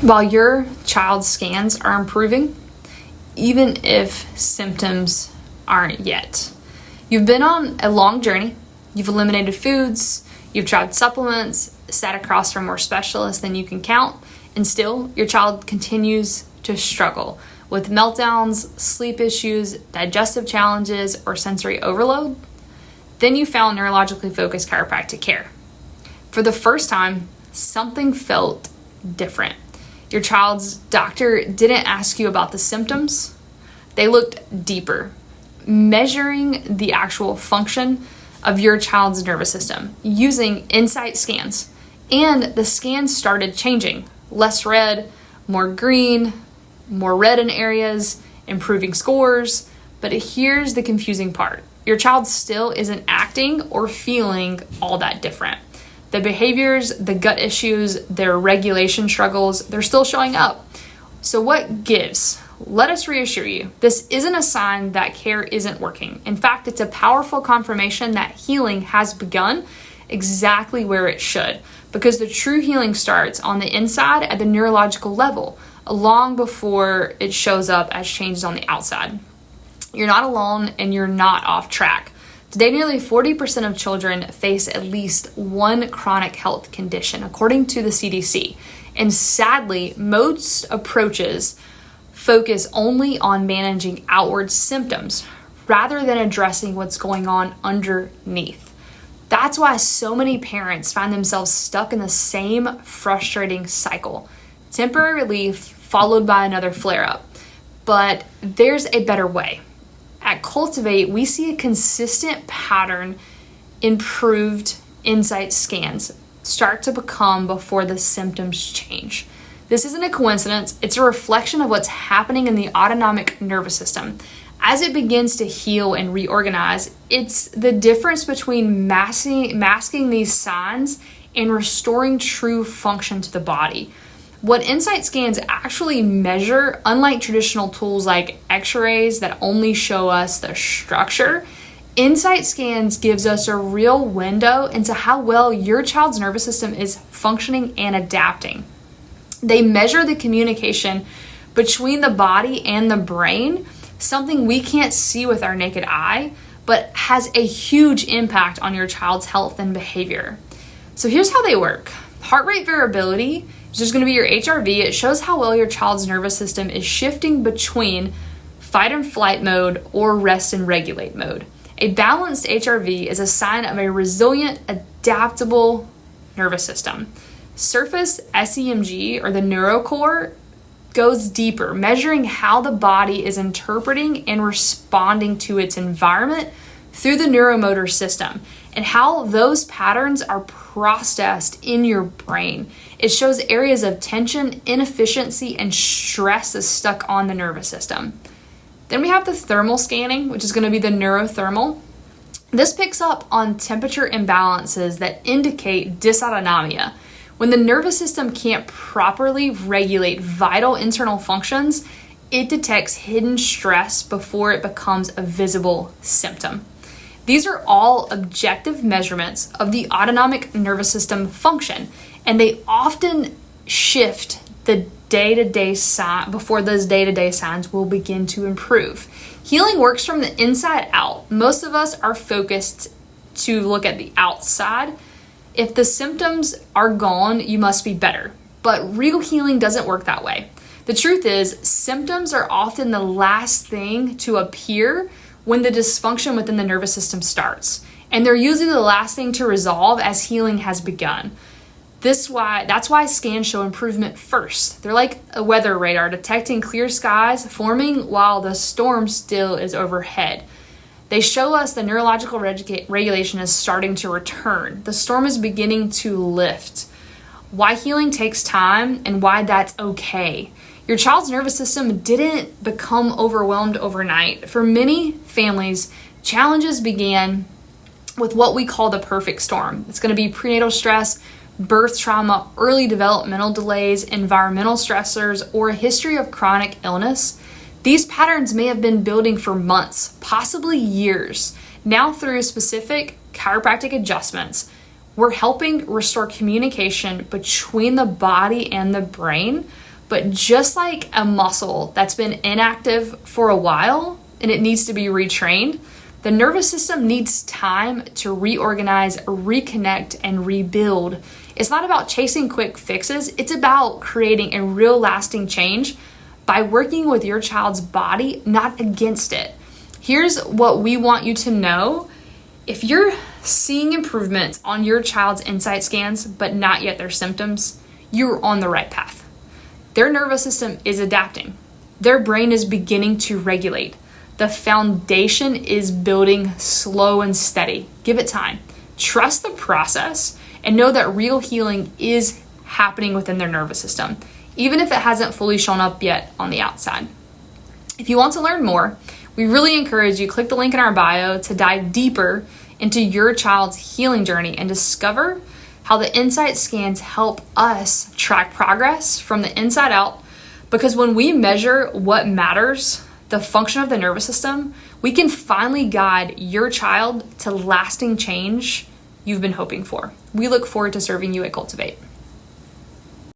While your child's scans are improving, even if symptoms aren't yet. You've been on a long journey. You've eliminated foods, you've tried supplements, sat across from more specialists than you can count, and still your child continues to struggle with meltdowns, sleep issues, digestive challenges, or sensory overload. Then you found neurologically focused chiropractic care. For the first time, something felt different. Your child's doctor didn't ask you about the symptoms. They looked deeper, measuring the actual function of your child's nervous system using insight scans. And the scans started changing. Less red, more green, more red in areas, improving scores. But here's the confusing part. Your child still isn't acting or feeling all that different. The behaviors, the gut issues, their regulation struggles, they're still showing up. So what gives? Let us reassure you, this isn't a sign that care isn't working. In fact, it's a powerful confirmation that healing has begun exactly where it should, because the true healing starts on the inside at the neurological level, long before it shows up as changes on the outside. You're not alone and you're not off track. Today, nearly 40% of children face at least one chronic health condition, according to the CDC. And sadly, most approaches focus only on managing outward symptoms rather than addressing what's going on underneath. That's why so many parents find themselves stuck in the same frustrating cycle. Temporary relief followed by another flare-up. But there's a better way. At Cultivate, we see a consistent pattern. Improved insight scans start to become before the symptoms change. This isn't a coincidence. It's a reflection of what's happening in the autonomic nervous system. As it begins to heal and reorganize, it's the difference between masking these signs and restoring true function to the body. What insight scans actually measure, unlike traditional tools like x-rays that only show us the structure, insight scans gives us a real window into how well your child's nervous system is functioning and adapting. They measure the communication between the body and the brain, something we can't see with our naked eye, but has a huge impact on your child's health and behavior. So here's how they work. Heart rate variability is just going to be your HRV. It shows how well your child's nervous system is shifting between fight and flight mode or rest and regulate mode. A balanced HRV is a sign of a resilient, adaptable nervous system. Surface SEMG, or the neurocore, goes deeper, measuring how the body is interpreting and responding to its environment through the neuromotor system and how those patterns are processed in your brain. It shows areas of tension, inefficiency, and stress is stuck on the nervous system. Then we have the thermal scanning, which is going to be the neurothermal. This picks up on temperature imbalances that indicate dysautonomia. When the nervous system can't properly regulate vital internal functions, it detects hidden stress before it becomes a visible symptom. These are all objective measurements of the autonomic nervous system function, and they often shift the day-to-day sign before those day-to-day signs will begin to improve. Healing works from the inside out. Most of us are focused to look at the outside. If the symptoms are gone, you must be better. But real healing doesn't work that way. The truth is, symptoms are often the last thing to appear when the dysfunction within the nervous system starts. And they're usually the last thing to resolve as healing has begun. That's why scans show improvement first. They're like a weather radar, detecting clear skies forming while the storm still is overhead. They show us the neurological regulation is starting to return. The storm is beginning to lift. Why healing takes time and why that's okay. Your child's nervous system didn't become overwhelmed overnight. For many families, challenges began with what we call the perfect storm. It's going to be prenatal stress, birth trauma, early developmental delays, environmental stressors, or a history of chronic illness. These patterns may have been building for months, possibly years. Now, through specific chiropractic adjustments, We're helping restore communication between the body and the brain. But just like a muscle that's been inactive for a while and it needs to be retrained, the nervous system needs time to reorganize, reconnect, and rebuild. It's not about chasing quick fixes. It's about creating a real lasting change by working with your child's body, not against it. Here's what we want you to know. If you're seeing improvements on your child's insight scans, but not yet their symptoms, you're on the right path. Their nervous system is adapting. Their brain is beginning to regulate. The foundation is building slow and steady. Give it time. Trust the process and know that real healing is happening within their nervous system, even if it hasn't fully shown up yet on the outside. If you want to learn more, we really encourage you click the link in our bio to dive deeper into your child's healing journey and discover how the insight scans help us track progress from the inside out. Because when we measure what matters, the function of the nervous system, we can finally guide your child to lasting change you've been hoping for. We look forward to serving you at Cultivate.